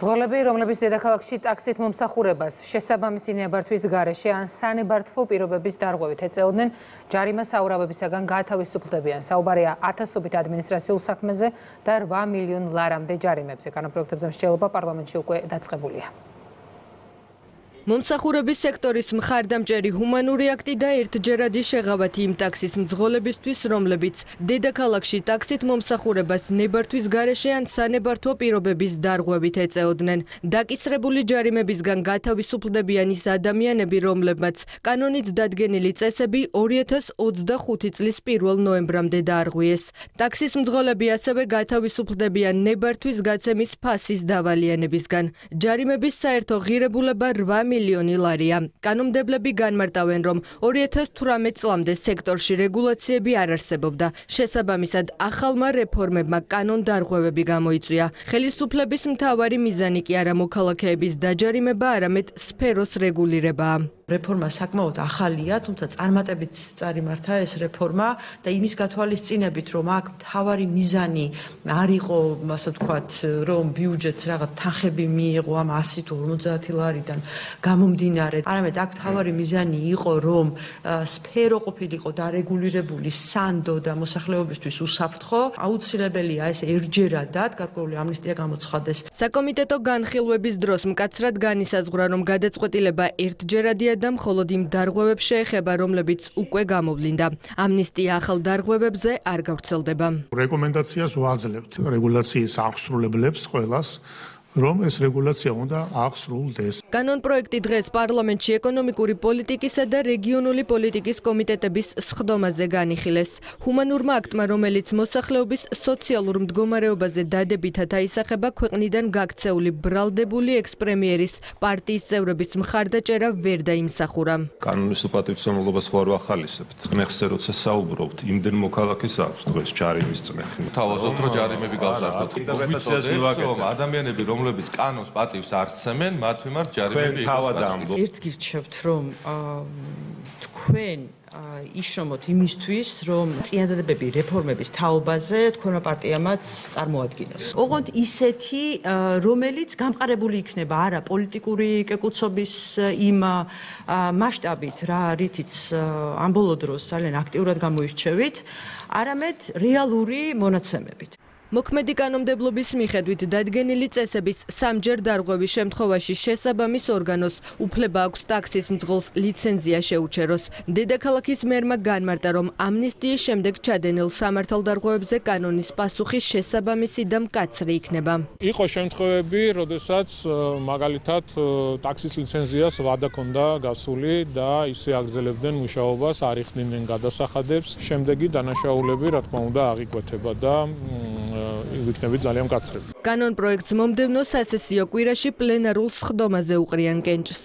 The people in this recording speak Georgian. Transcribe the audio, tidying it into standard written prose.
მძღოლები, რომლებიც დედაქალაქში ტაქსით მომსახურებას შესაბამისი ნებართვის გარეშე ან სანებართვო პირობების დარღვევით ეწეოდნენ, ჯარიმას საურავებისაგან გაათავისუფლდებიან. საუბარია ათასობით ადმინისტრაციულ საქმეზე და 8 მილიონ ლარამდე ჯარიმებზე. კანონპროექტებზე მსჯელობა პარლამენტში უკვე დაწყებულია. მომსახურების სექტორის მხარდამჭერი ჰუმანური აქტი და ერთჯერადი შეღავათი იმ ტაქსის მძღოლებისთვის, რომლებიც დედაქალაქში ტაქსით მომსახურებას ნებართვის გარეშე ან სანებართვო პირობების დარღვევით ეწეოდნენ. დაკისრებული ჯარიმებისგან გათავისუფლდებიან ის ადამიანები, რომლებმაც კანონით დადგენილი წესები 2025 წლის 1 ნოემბრამდე დაარღვიეს. ტაქსის მძღოლები ასევე გათავისუფლდებიან ნებართვის გაცემის ფასის დავალიანებისგან. ჯარიმების საერთო ღირებულება 8 მილიონი ლარია. კანონმდებლები განმარტავენ, რომ 2018 წლამდე სექტორში რეგულაციები არ არსებობდა. შესაბამისად, ახალმა რეფორმებმა კანონდარღვევები გამოიწვია. ხელისუფლების მთავარი მიზანი კი არა მოქალაქეების დაჯარიმება, არამედ სფეროს რეგულირებაა. რეფორმა საკმაოდ ახალია, თუმცა წარმატებით წარიმართა ეს რეფორმა და იმის გათვალისწინებით, რომ აქ მთავარი მიზანი არ იყო, ასე ვთქვათ, რომ ბიუჯეტს რაღაც თანხები მიიღო ამ 100 თუ 50 ლარიდან გამომდინარე, არამედ აქ მთავარი მიზანი იყო, რომ სფერო ყოფილიყო დარეგულირებული სანდო და მოსახლეობისთვის უსაფრთხო. აუცილებელია ეს ერთჯერადად გარკვეული ამნისტია გამოცხადდეს. საკომიტეტო განხილვების დროს მკაცრად განისაზღვრა, რომ გადაწყვეტილება ერთჯერადია და მხოლოდ იმ დარღვევებს შეეხება, რომლებიც უკვე გამოვლინდა. ამნისტია ახალ დარღვევებზე არ გავრცელდება. რეკომენდაციას ვაძლევთ რეგულაციის აღსრულებლებს ყველას, რომ ეს რეგულაცია უნდა აღსრულდეს. კანონპროექტი დღეს პარლამენტში ეკონომიკური პოლიტიკისა და რეგიონული პოლიტიკის კომიტეტების სხდომაზე განიხილეს. ჰუმანურმა აქტმა, რომელიც მოსახლეობის სოციალურ მდგომარეობაზე დადებითად აისახება, ქვეყნიდან გაქცეული ბრალდებული ექს-პრემიერის პარტიის წევრების მხარდაჭერა ვერ დაიმსახურა. კანონის უპატივცემულობას ხო არ ვახალისებთ. წნეხზე როცა საუბრობთ, იმდენ მოქალაქეს აქვს დღეს ჯარიმის წნეხი. თავაზობთ, რომ ჯარიმები გავზარდოთ. ადამიანები, რომლებიც კანონს პატივს არ სცემენ, მათ მიმართ ჯარიმები იქნება. ერთს გირჩევთ, რომ თქვენ იშრომოთ იმისთვის, რომ წინადადებები რეფორმების თაობაზე თქვენმა პარტიამაც წარმოადგინოს. ოღონდ ისეთი, რომელიც გამყარებული იქნება არა პოლიტიკური კეკუცობის იმ მასშტაბით, რითიც ამ ბოლო დროს ძალიან აქტიურად გამოირჩევით, არამედ რეალური მონაცემებით. მოქმედი კანონმდებლობის მიხედვით დადგენილი წესების სამჯერ დარღვევის შემთხვევაში შესაბამის ორგანოს უფლება აქვს ტაქსის მძღოლს ლიცენზია შეუჩეროს. დედაქალაქის მერმა განმარტა, რომ ამნისტიის შემდეგ ჩადენილ სამართალდარღვევებზე კანონის პასუხი შესაბამისი და მკაცრი იქნება. იყო შემთხვევები, როდესაც მაგალითად ტაქსის ლიცენზიას ვადა ჰქონდა გასული და ისე აგრძელებდნენ მუშაობას, არ იხდიდნენ გადასახადებს. შემდეგი დანაშაულები, რა თქმა უნდა, აღიკვეთება და ვიქნებით ძალიან მკაცრები. კანონპროექტს მომდევნო სასესიო კვირაში პლენარულ სხდომაზე უყრიან კენჭს.